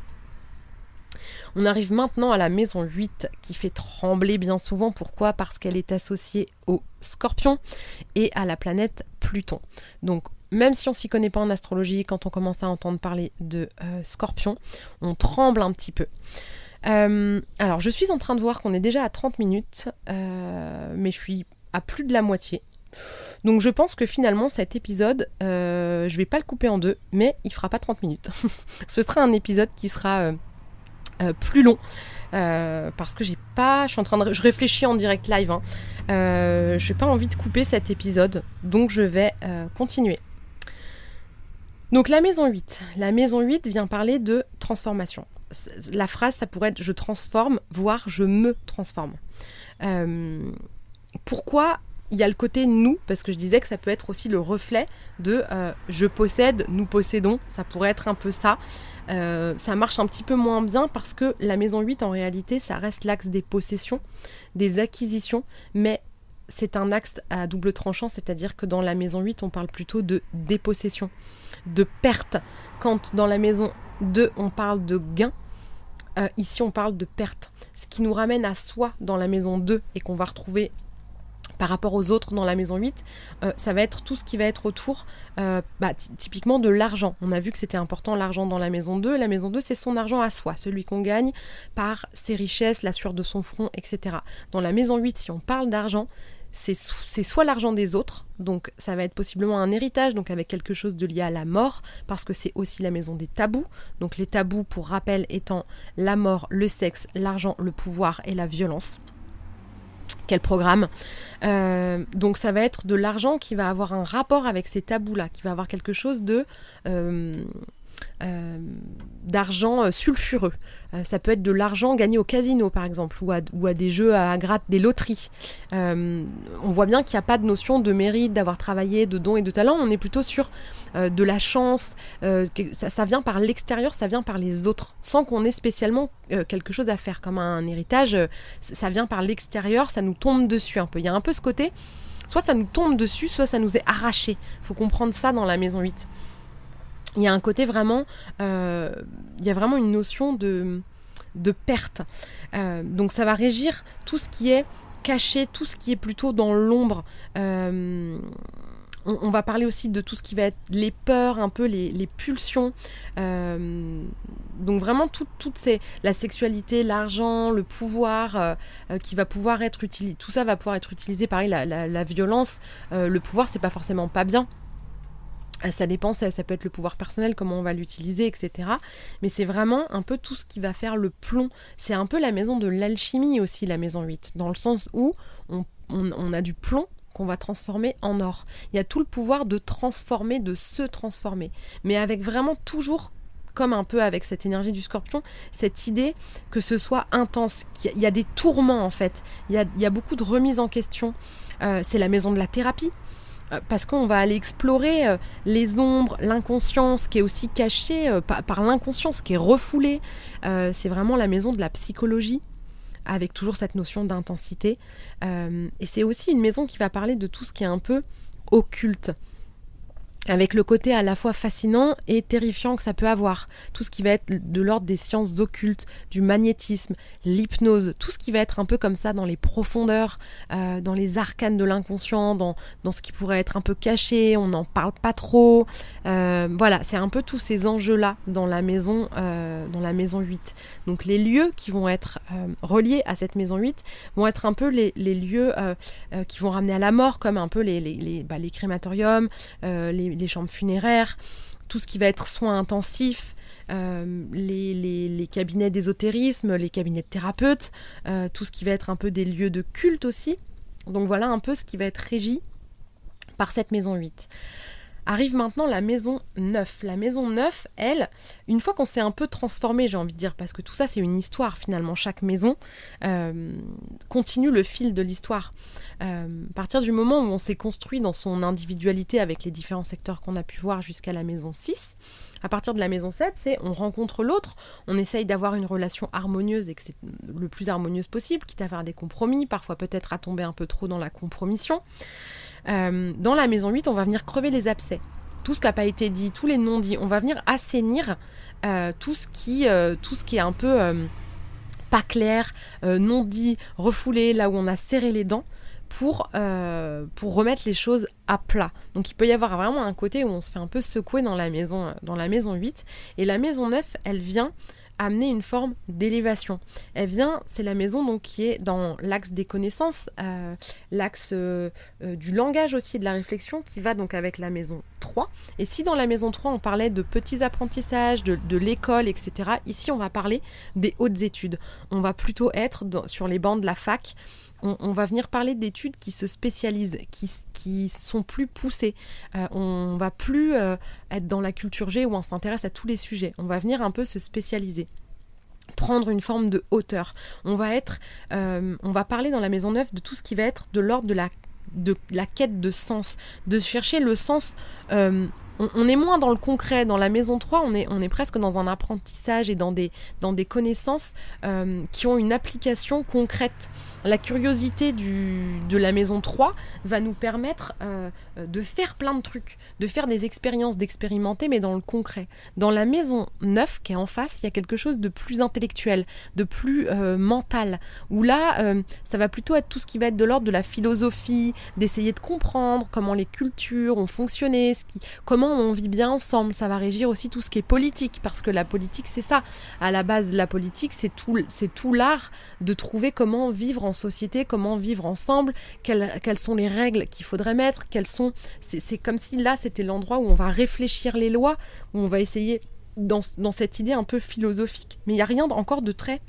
On arrive maintenant à la maison 8 qui fait trembler bien souvent. Pourquoi ? Parce qu'elle est associée au Scorpion et à la planète Pluton. Donc même si on s'y connaît pas en astrologie, quand on commence à entendre parler de Scorpion, on tremble un petit peu. Alors je suis en train de voir qu'on est déjà à 30 minutes, mais je suis à plus de la moitié. Donc je pense que finalement cet épisode, je vais pas le couper en deux, mais il fera pas 30 minutes. Ce sera un épisode qui sera plus long, parce que je réfléchis en direct live, j'ai pas envie de couper cet épisode, donc je vais continuer. Donc la maison 8 vient parler de transformation. La phrase, ça pourrait être « je transforme », voire « je me transforme ». Pourquoi il y a le côté « nous », parce que je disais que ça peut être aussi le reflet de « je possède »,« nous possédons », ça pourrait être un peu ça. Ça marche un petit peu moins bien parce que la maison 8, en réalité, ça reste l'axe des possessions, des acquisitions, mais c'est un axe à double tranchant, c'est-à-dire que dans la maison 8, on parle plutôt de dépossession, de perte. Quand dans la maison 2, on parle de gain, ici, on parle de perte. Ce qui nous ramène à soi dans la maison 2 et qu'on va retrouver par rapport aux autres dans la maison 8, ça va être tout ce qui va être autour, typiquement de l'argent. On a vu que c'était important l'argent dans la maison 2. La maison 2, c'est son argent à soi, celui qu'on gagne par ses richesses, la sueur de son front, etc. Dans la maison 8, si on parle d'argent, c'est soit l'argent des autres, donc ça va être possiblement un héritage, donc avec quelque chose de lié à la mort, parce que c'est aussi la maison des tabous. Donc les tabous, pour rappel, étant la mort, le sexe, l'argent, le pouvoir et la violence. Quel programme. Donc ça va être de l'argent qui va avoir un rapport avec ces tabous-là, qui va avoir quelque chose d'argent sulfureux. Ça peut être de l'argent gagné au casino, par exemple, ou à des jeux à gratte, des loteries. On voit bien qu'il n'y a pas de notion de mérite, d'avoir travaillé, de don et de talent. On est plutôt sur de la chance. Ça vient par l'extérieur, ça vient par les autres, sans qu'on ait spécialement quelque chose à faire. Comme un héritage, ça vient par l'extérieur, ça nous tombe dessus un peu. Il y a un peu ce côté, soit ça nous tombe dessus, soit ça nous est arraché. Il faut comprendre ça dans la maison 8. Il y a un côté vraiment, il y a vraiment une notion de perte. Donc ça va régir tout ce qui est caché, tout ce qui est plutôt dans l'ombre. On va parler aussi de tout ce qui va être les peurs, un peu les pulsions. Donc vraiment la sexualité, l'argent, le pouvoir qui va pouvoir être utilisé. Tout ça va pouvoir être utilisé, pareil, la violence. Le pouvoir, c'est pas forcément pas bien. Ça dépend, ça peut être le pouvoir personnel, comment on va l'utiliser, etc. Mais c'est vraiment un peu tout ce qui va faire le plomb. C'est un peu la maison de l'alchimie aussi, la maison 8, dans le sens où on a du plomb qu'on va transformer en or. Il y a tout le pouvoir de transformer, de se transformer. Mais avec vraiment toujours, comme un peu avec cette énergie du Scorpion, cette idée que ce soit intense, qu'il y a des tourments en fait. Il y a beaucoup de remises en question. C'est la maison de la thérapie. Parce qu'on va aller explorer les ombres, l'inconscience qui est aussi caché par l'inconscience, qui est refoulé. C'est vraiment la maison de la psychologie, avec toujours cette notion d'intensité. Et c'est aussi une maison qui va parler de tout ce qui est un peu occulte, avec le côté à la fois fascinant et terrifiant que ça peut avoir. Tout ce qui va être de l'ordre des sciences occultes, du magnétisme, l'hypnose, tout ce qui va être un peu comme ça dans les profondeurs, dans les arcanes de l'inconscient, dans ce qui pourrait être un peu caché, on n'en parle pas trop. Voilà, c'est un peu tous ces enjeux-là dans la maison 8. Donc les lieux qui vont être reliés à cette maison 8 vont être un peu les lieux qui vont ramener à la mort, comme un peu les crématoriums, les chambres funéraires, tout ce qui va être soins intensifs, les cabinets d'ésotérisme, les cabinets de thérapeutes, tout ce qui va être un peu des lieux de culte aussi. Donc voilà un peu ce qui va être régi par cette maison 8. Arrive maintenant la maison 9. La maison 9, elle, une fois qu'on s'est un peu transformé, j'ai envie de dire, parce que tout ça c'est une histoire finalement, chaque maison continue le fil de l'histoire. À partir du moment où on s'est construit dans son individualité avec les différents secteurs qu'on a pu voir jusqu'à la maison 6, à partir de la maison 7, c'est on rencontre l'autre, on essaye d'avoir une relation harmonieuse et que c'est le plus harmonieuse possible, quitte à faire des compromis, parfois peut-être à tomber un peu trop dans la compromission. Dans la maison 8, on va venir crever les abcès. Tout ce qui n'a pas été dit, tous les non-dits, on va venir assainir tout ce qui est un peu pas clair, non dit, refoulé, là où on a serré les dents, pour remettre les choses à plat. Donc il peut y avoir vraiment un côté où on se fait un peu secouer dans la maison 8. Et la maison 9, elle vient amener une forme d'élévation. C'est la maison donc qui est dans l'axe des connaissances, l'axe du langage aussi, de la réflexion, qui va donc avec la maison 3. Et si dans la maison 3, on parlait de petits apprentissages, de l'école, etc., ici, on va parler des hautes études. On va plutôt être sur les bancs de la fac. On va venir parler d'études qui se spécialisent, qui sont plus poussées. On va plus être dans la culture G où on s'intéresse à tous les sujets. On va venir un peu se spécialiser, prendre une forme de hauteur. On va parler dans la maison 9 de tout ce qui va être de l'ordre de la quête de sens, de chercher le sens. On est moins dans le concret. Dans la maison 3, on est presque dans un apprentissage et dans des connaissances qui ont une application concrète. La curiosité de la maison 3 va nous permettre de faire plein de trucs, de faire des expériences, d'expérimenter, mais dans le concret. Dans la maison 9, qui est en face, il y a quelque chose de plus intellectuel, de plus mental, où là, ça va plutôt être tout ce qui va être de l'ordre de la philosophie, d'essayer de comprendre comment les cultures ont fonctionné, comment on vit bien ensemble. Ça va régir aussi tout ce qui est politique, parce que la politique, c'est ça. À la base, la politique, c'est tout l'art de trouver comment vivre en société, comment vivre ensemble, quelles sont les règles qu'il faudrait mettre, c'est comme si là, c'était l'endroit où on va réfléchir les lois, où on va essayer dans cette idée un peu philosophique. Mais il n'y a rien encore de très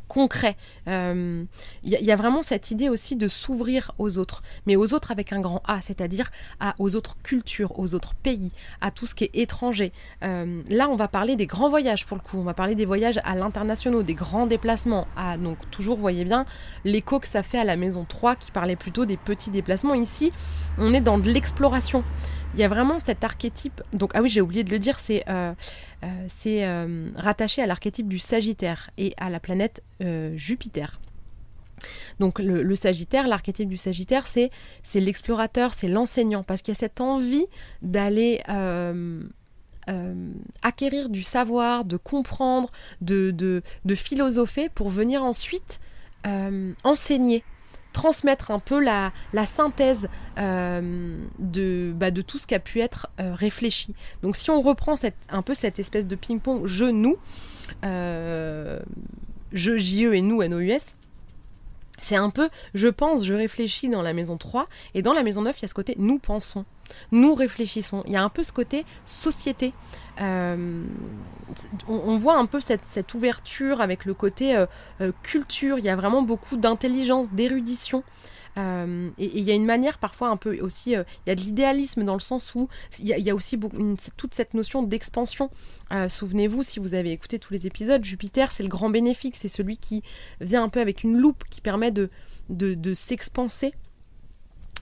concret. Y a vraiment cette idée aussi de s'ouvrir aux autres, mais aux autres avec un grand A, c'est-à-dire aux autres cultures, aux autres pays, à tout ce qui est étranger. Là, on va parler des grands voyages pour le coup, on va parler des voyages à l'international, des grands déplacements. Donc toujours, voyez bien, l'écho que ça fait à la maison 3 qui parlait plutôt des petits déplacements. Ici, on est dans de l'exploration. Il y a vraiment cet archétype. Donc, ah oui, j'ai oublié de le dire, c'est rattaché à l'archétype du Sagittaire et à la planète Jupiter. Donc le Sagittaire, l'archétype du Sagittaire, c'est l'explorateur, c'est l'enseignant, parce qu'il y a cette envie d'aller acquérir du savoir, de comprendre, de philosopher pour venir ensuite enseigner, transmettre un peu la synthèse de tout ce qui a pu être réfléchi. Donc si on reprend un peu cette espèce de ping-pong je-nous, je, J-E et nous, N-O-U-S, c'est un peu je pense, je réfléchis dans la maison 3, et dans la maison 9, il y a ce côté nous pensons, nous réfléchissons. Il y a un peu ce côté société. On voit un peu cette ouverture avec le côté culture. Il y a vraiment beaucoup d'intelligence, d'érudition. Et il y a une manière parfois un peu aussi, il y a de l'idéalisme dans le sens où il y a aussi toute cette notion d'expansion. Souvenez-vous, si vous avez écouté tous les épisodes, Jupiter, c'est le grand bénéfique, c'est celui qui vient un peu avec une loupe, qui permet de s'expanser.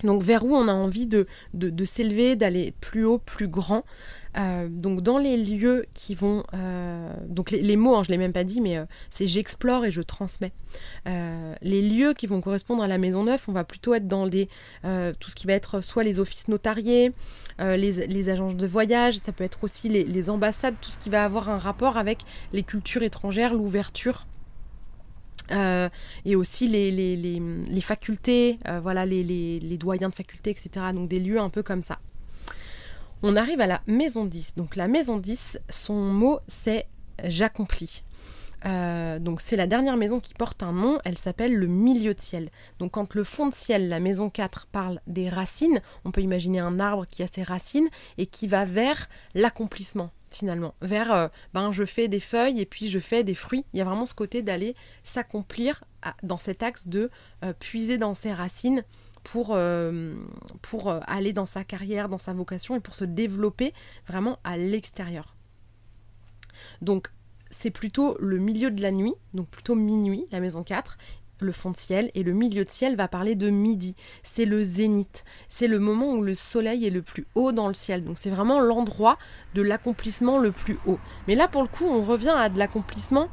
Donc vers où on a envie de s'élever, d'aller plus haut, plus grand. Donc dans les lieux qui vont... donc les mots, je ne l'ai même pas dit, mais c'est j'explore et je transmets. Les lieux qui vont correspondre à la maison 9, on va plutôt être dans tout ce qui va être soit les offices notariés, les agences de voyage, ça peut être aussi les ambassades, tout ce qui va avoir un rapport avec les cultures étrangères, l'ouverture. Et aussi les facultés, voilà, les doyens de faculté, etc. Donc des lieux un peu comme ça. On arrive à la maison 10. Donc la maison 10, son mot c'est j'accomplis. Donc c'est la dernière maison qui porte un nom, elle s'appelle le milieu de ciel. Donc quand le fond de ciel, la maison 4, parle des racines, on peut imaginer un arbre qui a ses racines et qui va vers l'accomplissement finalement, vers je fais des feuilles et puis je fais des fruits. Il y a vraiment ce côté d'aller s'accomplir dans cet axe de puiser dans ses racines pour aller dans sa carrière, dans sa vocation et pour se développer vraiment à l'extérieur. Donc c'est plutôt le milieu de la nuit, donc plutôt minuit, la maison 4, le fond de ciel, et le milieu de ciel va parler de midi. C'est le zénith, c'est le moment où le soleil est le plus haut dans le ciel. Donc c'est vraiment l'endroit de l'accomplissement le plus haut. Mais là pour le coup on revient à de l'accomplissement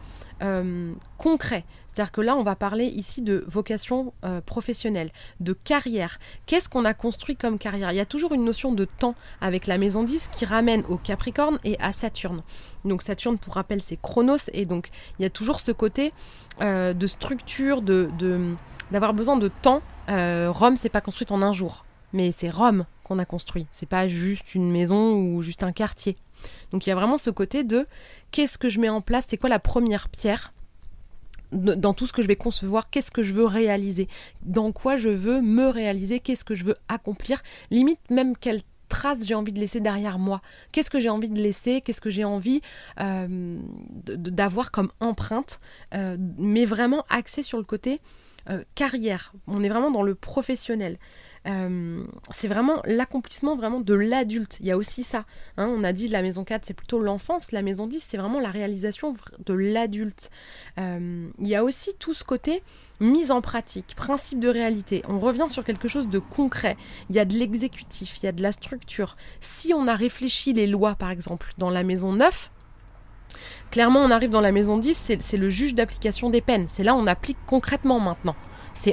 concret. C'est-à-dire que là on va parler ici de vocation professionnelle, de carrière. Qu'est-ce qu'on a construit comme carrière ? Il y a toujours une notion de temps avec la maison 10 qui ramène au Capricorne et à Saturne. Donc Saturne, pour rappel, c'est Chronos, et donc il y a toujours ce côté de structure, d'avoir besoin de temps. Rome, c'est pas construite en un jour, mais c'est Rome qu'on a construit. C'est pas juste une maison ou juste un quartier. Donc il y a vraiment ce côté de qu'est-ce que je mets en place, c'est quoi la première pierre dans tout ce que je vais concevoir, qu'est-ce que je veux réaliser, dans quoi je veux me réaliser, qu'est-ce que je veux accomplir, limite même quelle trace j'ai envie de laisser derrière moi, qu'est-ce que j'ai envie de laisser, qu'est-ce que j'ai envie d'avoir comme empreinte, mais vraiment axé sur le côté carrière. On est vraiment dans le professionnel. C'est vraiment l'accomplissement vraiment de l'adulte. Il y a aussi ça. On a dit la maison 4, c'est plutôt l'enfance. La maison 10, c'est vraiment la réalisation de l'adulte. Il y a aussi tout ce côté mise en pratique, principe de réalité. On revient sur quelque chose de concret. Il y a de l'exécutif, il y a de la structure. Si on a réfléchi les lois, par exemple, dans la maison 9, clairement, on arrive dans la maison 10, c'est le juge d'application des peines. C'est là où on applique concrètement maintenant.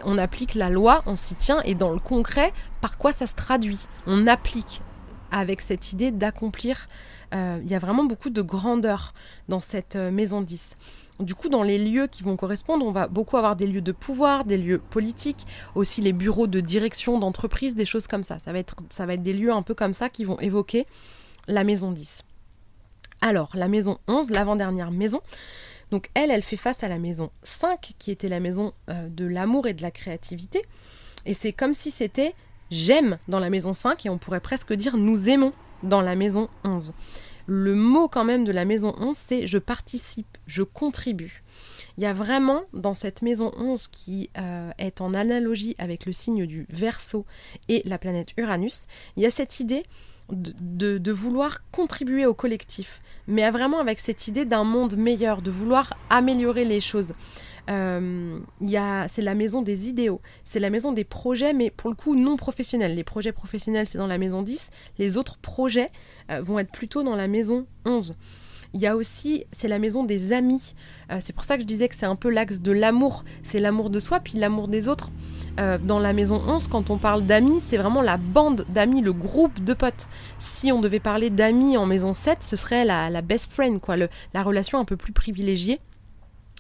On applique la loi, on s'y tient, et dans le concret, par quoi ça se traduit ? On applique avec cette idée d'accomplir. Il y a vraiment beaucoup de grandeur dans cette maison 10. Du coup, dans les lieux qui vont correspondre, on va beaucoup avoir des lieux de pouvoir, des lieux politiques, aussi les bureaux de direction d'entreprise, des choses comme ça. Ça va être des lieux un peu comme ça qui vont évoquer la maison 10. Alors, la maison 11, l'avant-dernière maison, donc elle fait face à la maison 5, qui était la maison de l'amour et de la créativité. Et c'est comme si c'était « j'aime » dans la maison 5, et on pourrait presque dire « nous aimons » dans la maison 11. Le mot quand même de la maison 11, c'est « je participe, je contribue ». Il y a vraiment dans cette maison 11 qui est en analogie avec le signe du Verseau et la planète Uranus, il y a cette idée de vouloir contribuer au collectif, mais vraiment avec cette idée d'un monde meilleur, de vouloir améliorer les choses. C'est la maison des idéaux, c'est la maison des projets, mais pour le coup non professionnels. Les projets professionnels, c'est dans la maison 10, les autres projets vont être plutôt dans la maison 11. Il y a aussi, c'est la maison des amis. C'est pour ça que je disais que c'est un peu l'axe de l'amour. C'est l'amour de soi, puis l'amour des autres. Dans la maison 11, quand on parle d'amis, c'est vraiment la bande d'amis, le groupe de potes. Si on devait parler d'amis en maison 7, ce serait la best friend, quoi, la relation un peu plus privilégiée.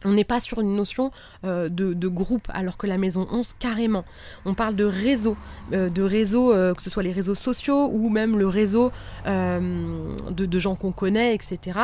On n'est pas sur une notion de groupe, alors que la maison 11, carrément. On parle de réseau, que ce soit les réseaux sociaux ou même le réseau de gens qu'on connaît, etc.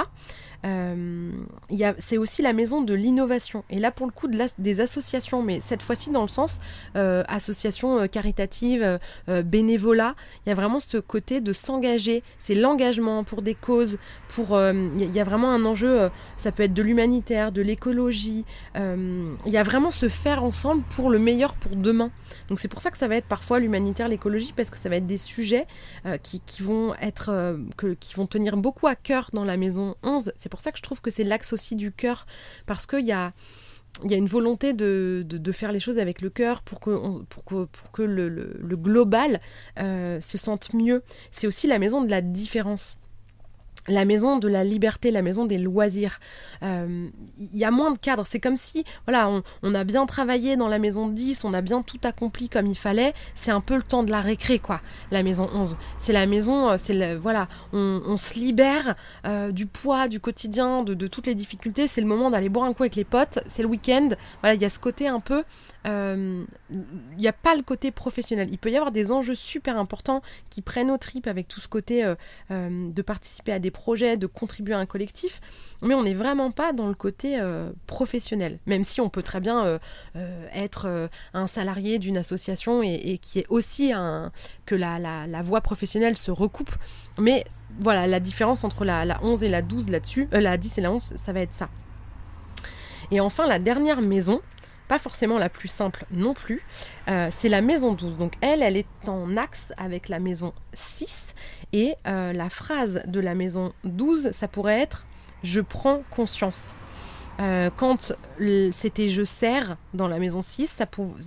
C'est aussi la maison de l'innovation. Et là, pour le coup, des associations, mais cette fois-ci dans le sens association caritative, bénévolat. Il y a vraiment ce côté de s'engager. C'est l'engagement pour des causes. Il y a vraiment un enjeu, ça peut être de l'humanitaire, de l'écologie. Il y a vraiment se faire ensemble pour le meilleur pour demain. Donc c'est pour ça que ça va être parfois l'humanitaire, l'écologie, parce que ça va être des sujets qui vont tenir beaucoup à cœur dans la maison 11. C'est pour ça que je trouve que c'est l'axe aussi du cœur, parce qu'il y a une volonté de faire les choses avec le cœur pour que le global se sente mieux. C'est aussi la maison de la différence. La maison de la liberté, la maison des loisirs. Il y a moins de cadres. C'est comme si, voilà, on a bien travaillé dans la maison 10, on a bien tout accompli comme il fallait. C'est un peu le temps de la récré, quoi, la maison 11. C'est la maison, on se libère du poids, du quotidien, de toutes les difficultés. C'est le moment d'aller boire un coup avec les potes. C'est le week-end. Voilà, il y a ce côté un peu... il n'y a pas le côté professionnel. Il peut y avoir des enjeux super importants qui prennent aux tripes avec tout ce côté de participer à des projet, de contribuer à un collectif, mais on n'est vraiment pas dans le côté professionnel, même si on peut très bien être un salarié d'une association et qui est aussi que la voie professionnelle se recoupe. Mais voilà, la différence entre la 11 et la 12 là-dessus, la 10 et la 11, ça va être ça. Et enfin, la dernière maison, pas forcément la plus simple non plus, c'est la maison 12. Donc elle est en axe avec la maison 6. Et la phrase de la maison 12, ça pourrait être « je prends conscience ». Quand c'était « je sers » dans la maison 6,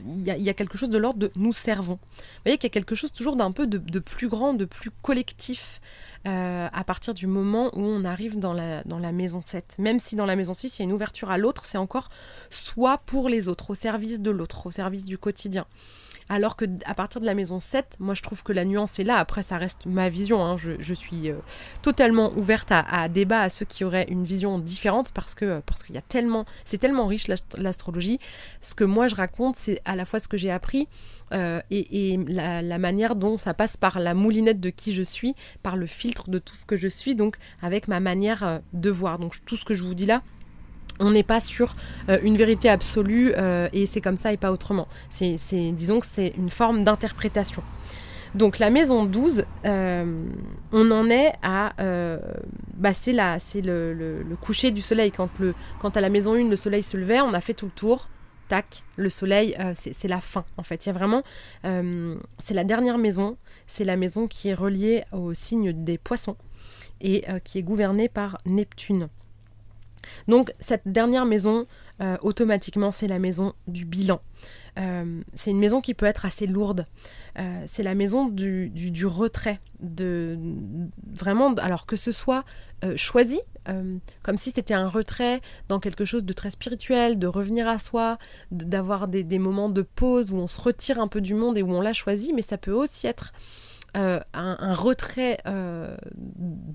il y a quelque chose de l'ordre de « nous servons ». Vous voyez qu'il y a quelque chose toujours d'un peu de plus grand, de plus collectif à partir du moment où on arrive dans la maison 7. Même si dans la maison 6, il y a une ouverture à l'autre, c'est encore soit pour les autres, au service de l'autre, au service du quotidien. Alors qu'à partir de la maison 7, moi je trouve que la nuance est là. Après, ça reste ma vision. Hein. Je suis totalement ouverte à débat à ceux qui auraient une vision différente parce qu'il y a c'est tellement riche l'astrologie. Ce que moi je raconte, c'est à la fois ce que j'ai appris et la manière dont ça passe par la moulinette de qui je suis, par le filtre de tout ce que je suis, donc avec ma manière de voir. Donc tout ce que je vous dis là, on n'est pas sur une vérité absolue et c'est comme ça et pas autrement. Disons que c'est une forme d'interprétation. Donc la maison 12, on en est à... c'est le coucher du soleil. Quand à la maison 1, le soleil se levait, on a fait tout le tour. Tac, le soleil, c'est la fin en fait. Il y a vraiment... c'est la dernière maison. C'est la maison qui est reliée au signe des poissons et qui est gouvernée par Neptune. Donc cette dernière maison, automatiquement, c'est la maison du bilan. C'est une maison qui peut être assez lourde. C'est la maison du retrait. Vraiment, alors que ce soit choisi, comme si c'était un retrait dans quelque chose de très spirituel, de revenir à soi, d'avoir des moments de pause où on se retire un peu du monde et où on l'a choisi, mais ça peut aussi être... un retrait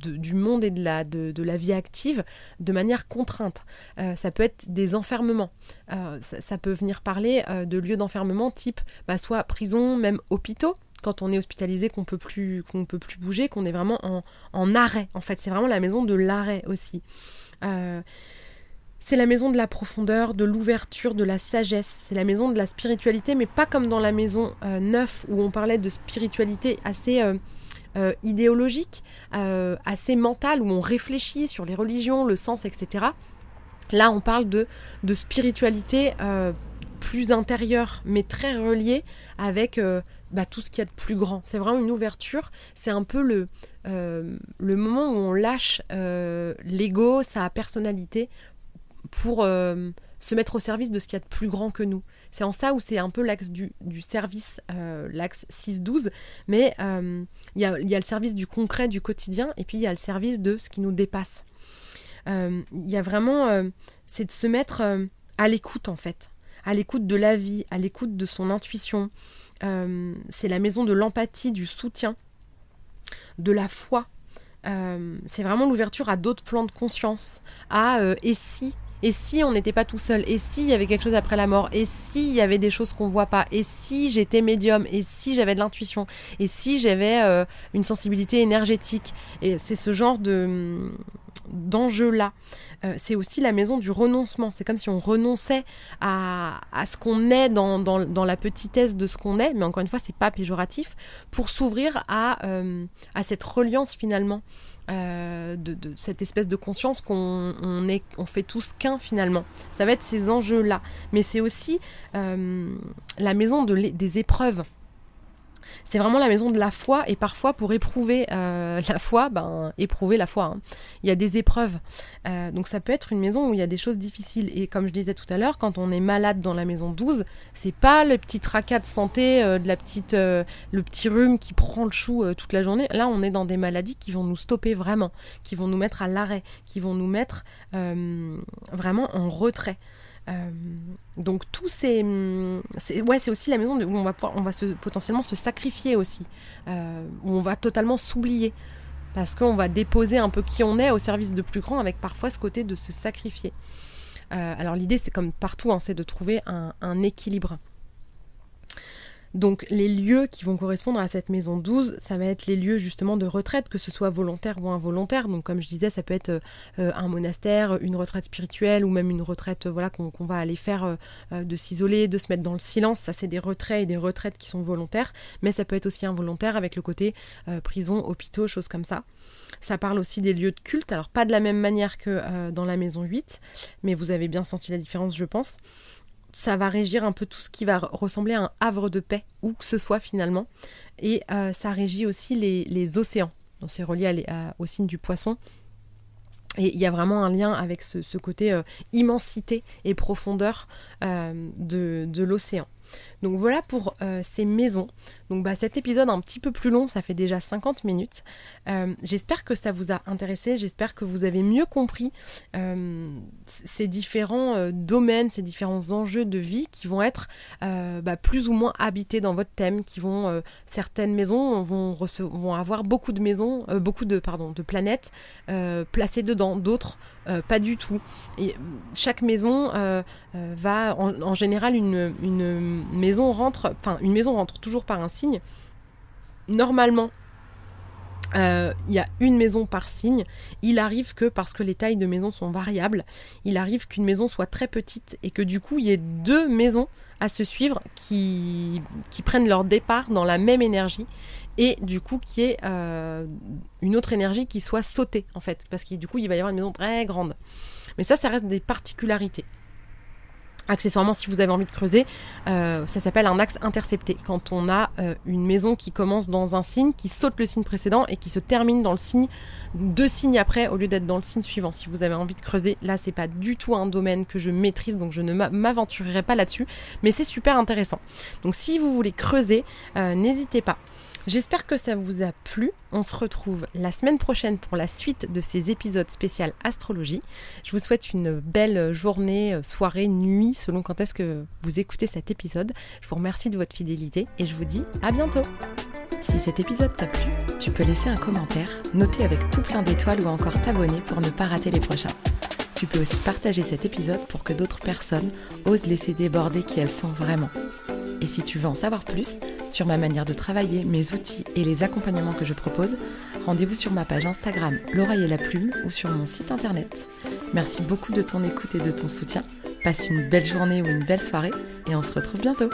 du monde et de la vie active de manière contrainte. Ça peut être des enfermements. Ça peut venir parler de lieux d'enfermement type soit prison, même hôpitaux, quand on est hospitalisé, qu'on peut plus bouger, qu'on est vraiment en arrêt. En fait, c'est vraiment la maison de l'arrêt aussi. C'est la maison de la profondeur, de l'ouverture, de la sagesse. C'est la maison de la spiritualité, mais pas comme dans la maison 9 où on parlait de spiritualité assez idéologique, assez mentale, où on réfléchit sur les religions, le sens, etc. Là, on parle de spiritualité plus intérieure, mais très reliée avec tout ce qu'il y a de plus grand. C'est vraiment une ouverture. C'est un peu le moment où on lâche l'ego, sa personnalité, pour se mettre au service de ce qu'il y a de plus grand que nous. C'est en ça où c'est un peu l'axe du service, l'axe 6-12, mais il y a le service du concret, du quotidien, et puis il y a le service de ce qui nous dépasse. Il y a vraiment... c'est de se mettre à l'écoute, en fait, à l'écoute de la vie, à l'écoute de son intuition. C'est la maison de l'empathie, du soutien, de la foi. C'est vraiment l'ouverture à d'autres plans de conscience, et si on n'était pas tout seul, et s'il y avait quelque chose après la mort, et s'il y avait des choses qu'on ne voit pas, et si j'étais médium, et si j'avais de l'intuition, et si j'avais une sensibilité énergétique. Et c'est ce genre d'enjeu-là. C'est aussi la maison du renoncement. C'est comme si on renonçait à ce qu'on est dans la petitesse de ce qu'on est, mais encore une fois, c'est pas péjoratif, pour s'ouvrir à cette reliance finalement. De cette espèce de conscience qu'on fait tous qu'un finalement. Ça va être ces enjeux-là. Mais c'est aussi la maison des épreuves. C'est vraiment la maison de la foi, et parfois pour éprouver la foi, éprouver la foi. Hein. Il y a des épreuves. Donc ça peut être une maison où il y a des choses difficiles. Et comme je disais tout à l'heure, quand on est malade dans la maison 12, c'est pas le petit tracas de santé, le petit rhume qui prend le chou toute la journée. Là, on est dans des maladies qui vont nous stopper vraiment, qui vont nous mettre à l'arrêt, qui vont nous mettre vraiment en retrait. Donc tout c'est aussi la maison où on va potentiellement se sacrifier aussi, où on va totalement s'oublier parce qu'on va déposer un peu qui on est au service de plus grand, avec parfois ce côté de se sacrifier. Alors l'idée, c'est comme partout, hein, c'est de trouver un équilibre. Donc les lieux qui vont correspondre à cette maison 12, ça va être les lieux justement de retraite, que ce soit volontaire ou involontaire. Donc comme je disais, ça peut être un monastère, une retraite spirituelle ou même une retraite qu'on va aller faire, de s'isoler, de se mettre dans le silence. Ça, c'est des retraits et des retraites qui sont volontaires, mais ça peut être aussi involontaire avec le côté prison, hôpitaux, choses comme ça. Ça parle aussi des lieux de culte, alors pas de la même manière que dans la maison 8, mais vous avez bien senti la différence, je pense. Ça va régir un peu tout ce qui va ressembler à un havre de paix, où que ce soit finalement. Et ça régit aussi les océans. Donc c'est relié au signe du poisson. Et il y a vraiment un lien avec ce côté immensité et profondeur de l'océan. Donc voilà pour ces maisons. Donc cet épisode un petit peu plus long, ça fait déjà 50 minutes. J'espère que ça vous a intéressé, j'espère que vous avez mieux compris ces différents domaines, ces différents enjeux de vie qui vont être plus ou moins habités dans votre thème, certaines maisons vont avoir beaucoup de planètes placées dedans, d'autres pas du tout. Et chaque maison va en général une maison rentre toujours par un signe. Normalement, il y a une maison par signe. Il arrive que, parce que les tailles de maisons sont variables, il arrive qu'une maison soit très petite et que du coup il y ait deux maisons à se suivre qui prennent leur départ dans la même énergie et du coup qu'il y ait une autre énergie qui soit sautée en fait, parce que du coup il va y avoir une maison très grande. Mais ça reste des particularités. Accessoirement, si vous avez envie de creuser, ça s'appelle un axe intercepté. Quand on a une maison qui commence dans un signe, qui saute le signe précédent et qui se termine dans le signe 2 signes après, au lieu d'être dans le signe suivant. Si vous avez envie de creuser, là c'est pas du tout un domaine que je maîtrise, donc je ne m'aventurerai pas là-dessus, mais c'est super intéressant. Donc si vous voulez creuser, n'hésitez pas. J'espère que ça vous a plu. On se retrouve la semaine prochaine pour la suite de ces épisodes spéciaux astrologie. Je vous souhaite une belle journée, soirée, nuit, selon quand est-ce que vous écoutez cet épisode. Je vous remercie de votre fidélité et je vous dis à bientôt. Si cet épisode t'a plu, tu peux laisser un commentaire, noter avec tout plein d'étoiles ou encore t'abonner pour ne pas rater les prochains. Tu peux aussi partager cet épisode pour que d'autres personnes osent laisser déborder qui elles sont vraiment. Et si tu veux en savoir plus sur ma manière de travailler, mes outils et les accompagnements que je propose, rendez-vous sur ma page Instagram L'Oreille et la Plume ou sur mon site internet. Merci beaucoup de ton écoute et de ton soutien. Passe une belle journée ou une belle soirée et on se retrouve bientôt.